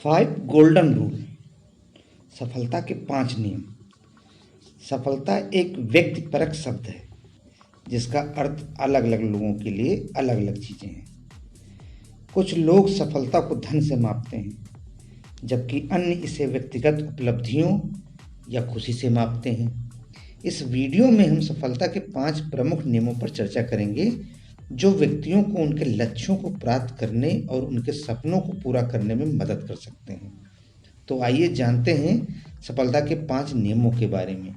Five golden rule, सफलता के 5 नियम। सफलता एक व्यक्तिपरक शब्द है जिसका अर्थ अलग अलग लोगों के लिए अलग अलग चीज़ें हैं। कुछ लोग सफलता को धन से मापते हैं, जबकि अन्य इसे व्यक्तिगत उपलब्धियों या खुशी से मापते हैं। इस वीडियो में हम सफलता के 5 प्रमुख नियमों पर चर्चा करेंगे जो व्यक्तियों को उनके लक्ष्यों को प्राप्त करने और उनके सपनों को पूरा करने में मदद कर सकते हैं। तो आइए जानते हैं सफलता के 5 नियमों के बारे में।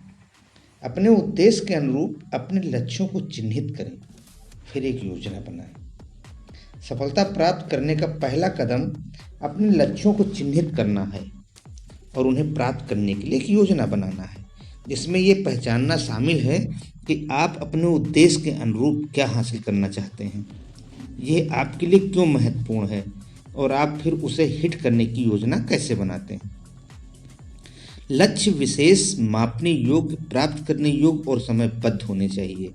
अपने उद्देश्य के अनुरूप अपने लक्ष्यों को चिन्हित करें, फिर एक योजना बनाएं। सफलता प्राप्त करने का पहला कदम अपने लक्ष्यों को चिन्हित करना है और उन्हें प्राप्त करने के लिए एक योजना बनाना है, जिसमें ये पहचानना शामिल है कि आप अपने उद्देश्य के अनुरूप क्या हासिल करना चाहते हैं, ये आपके लिए क्यों महत्वपूर्ण है और आप फिर उसे हिट करने की योजना कैसे बनाते हैं। लक्ष्य विशेष, मापने योग्य, प्राप्त करने योग्य और समयबद्ध होने चाहिए।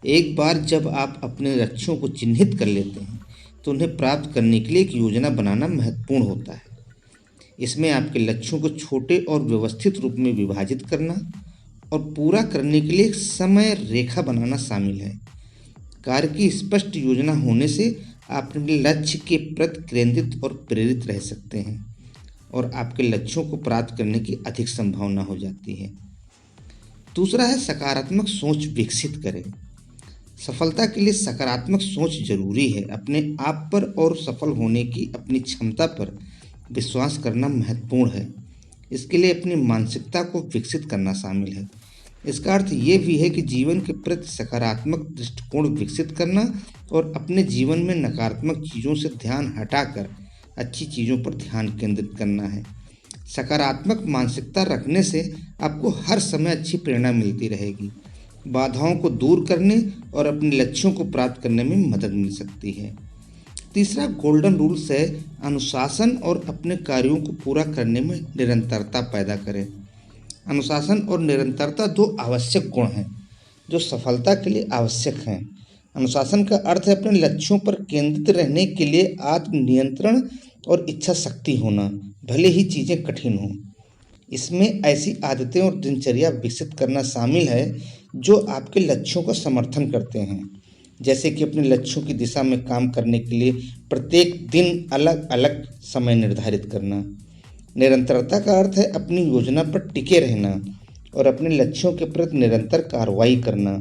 एक बार जब आप अपने लक्ष्यों को चिन्हित कर लेते हैं तो उन्हें प्राप्त करने के लिए एक योजना बनाना महत्वपूर्ण होता है। इसमें आपके लक्ष्यों को छोटे और व्यवस्थित रूप में विभाजित करना और पूरा करने के लिए एक समय रेखा बनाना शामिल है। कार्य की स्पष्ट योजना होने से आप अपने लक्ष्य के प्रति केंद्रित और प्रेरित रह सकते हैं और आपके लक्ष्यों को प्राप्त करने की अधिक संभावना हो जाती है। दूसरा है सकारात्मक सोच विकसित करें। सफलता के लिए सकारात्मक सोच जरूरी है। अपने आप पर और सफल होने की अपनी क्षमता पर विश्वास करना महत्वपूर्ण है। इसके लिए अपनी मानसिकता को विकसित करना शामिल है। इसका अर्थ ये भी है कि जीवन के प्रति सकारात्मक दृष्टिकोण विकसित करना और अपने जीवन में नकारात्मक चीज़ों से ध्यान हटाकर अच्छी चीज़ों पर ध्यान केंद्रित करना है। सकारात्मक मानसिकता रखने से आपको हर समय अच्छी प्रेरणा मिलती रहेगी, बाधाओं को दूर करने और अपने लक्ष्यों को प्राप्त करने में मदद मिल सकती है। तीसरा गोल्डन रूल्स है अनुशासन और अपने कार्यों को पूरा करने में निरंतरता पैदा करें। अनुशासन और निरंतरता 2 आवश्यक गुण हैं जो सफलता के लिए आवश्यक हैं। अनुशासन का अर्थ है अपने लक्ष्यों पर केंद्रित रहने के लिए आत्मनियंत्रण और इच्छा शक्ति होना, भले ही चीज़ें कठिन हों। इसमें ऐसी आदतें और दिनचर्या विकसित करना शामिल है जो आपके लक्ष्यों का समर्थन करते हैं, जैसे कि अपने लक्ष्यों की दिशा में काम करने के लिए प्रत्येक दिन अलग अलग समय निर्धारित करना। निरंतरता का अर्थ है अपनी योजना पर टिके रहना और अपने लक्ष्यों के प्रति निरंतर कार्रवाई करना,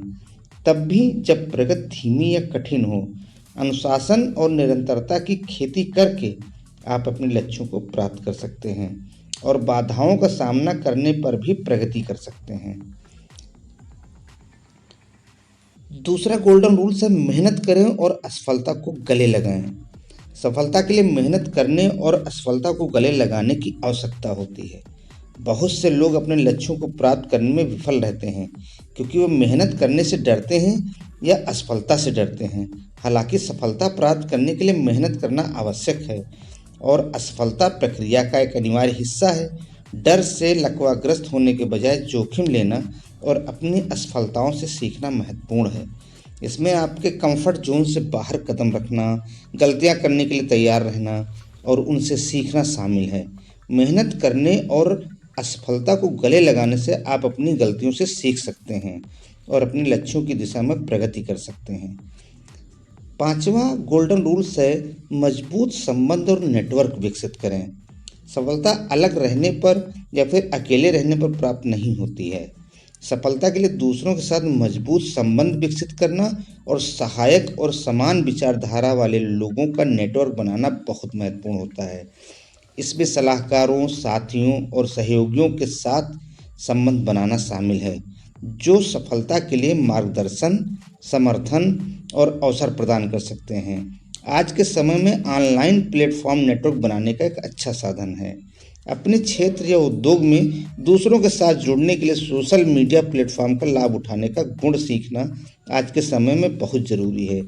तब भी जब प्रगति धीमी या कठिन हो। अनुशासन और निरंतरता की खेती करके आप अपने लक्ष्यों को प्राप्त कर सकते हैं और बाधाओं का सामना करने पर भी प्रगति कर सकते हैं। दूसरा गोल्डन रूल्स है मेहनत करें और असफलता को गले लगाएं। सफलता के लिए मेहनत करने और असफलता को गले लगाने की आवश्यकता होती है। बहुत से लोग अपने लक्ष्यों को प्राप्त करने में विफल रहते हैं क्योंकि वो मेहनत करने से डरते हैं या असफलता से डरते हैं। हालांकि सफलता प्राप्त करने के लिए मेहनत करना आवश्यक है और असफलता प्रक्रिया का एक अनिवार्य हिस्सा है। डर से लकवाग्रस्त होने के बजाय जोखिम लेना और अपनी असफलताओं से सीखना महत्वपूर्ण है। इसमें आपके कंफर्ट जोन से बाहर कदम रखना, गलतियां करने के लिए तैयार रहना और उनसे सीखना शामिल है। मेहनत करने और असफलता को गले लगाने से आप अपनी गलतियों से सीख सकते हैं और अपने लक्ष्यों की दिशा में प्रगति कर सकते हैं। 5वां गोल्डन रूल्स है मजबूत संबंध और नेटवर्क विकसित करें। सफलता अलग रहने पर या फिर अकेले रहने पर प्राप्त नहीं होती है। सफलता के लिए दूसरों के साथ मजबूत संबंध विकसित करना और सहायक और समान विचारधारा वाले लोगों का नेटवर्क बनाना बहुत महत्वपूर्ण होता है। इसमें सलाहकारों, साथियों और सहयोगियों के साथ संबंध बनाना शामिल है जो सफलता के लिए मार्गदर्शन, समर्थन और अवसर प्रदान कर सकते हैं। आज के समय में ऑनलाइन प्लेटफॉर्म नेटवर्क बनाने का एक अच्छा साधन है। अपने क्षेत्र या उद्योग में दूसरों के साथ जुड़ने के लिए सोशल मीडिया प्लेटफॉर्म का लाभ उठाने का गुण सीखना आज के समय में बहुत ज़रूरी है।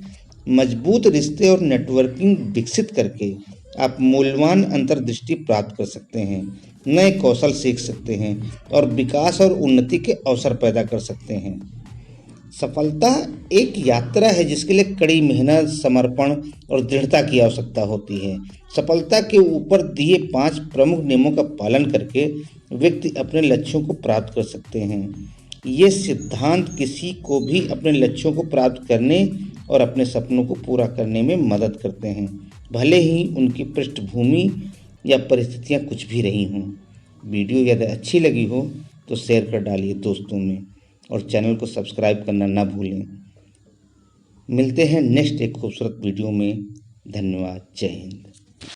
मजबूत रिश्ते और नेटवर्किंग विकसित करके आप मूल्यवान अंतर्दृष्टि प्राप्त कर सकते हैं, नए कौशल सीख सकते हैं और विकास और उन्नति के अवसर पैदा कर सकते हैं। सफलता एक यात्रा है जिसके लिए कड़ी मेहनत, समर्पण और दृढ़ता की आवश्यकता होती है। सफलता के ऊपर दिए 5 प्रमुख नियमों का पालन करके व्यक्ति अपने लक्ष्यों को प्राप्त कर सकते हैं। ये सिद्धांत किसी को भी अपने लक्ष्यों को प्राप्त करने और अपने सपनों को पूरा करने में मदद करते हैं, भले ही उनकी पृष्ठभूमि या परिस्थितियां कुछ भी रही हों। वीडियो यदि अच्छी लगी हो तो शेयर कर डालिए दोस्तों में और चैनल को सब्सक्राइब करना ना भूलें। मिलते हैं नेक्स्ट एक खूबसूरत वीडियो में। धन्यवाद। जय हिंद।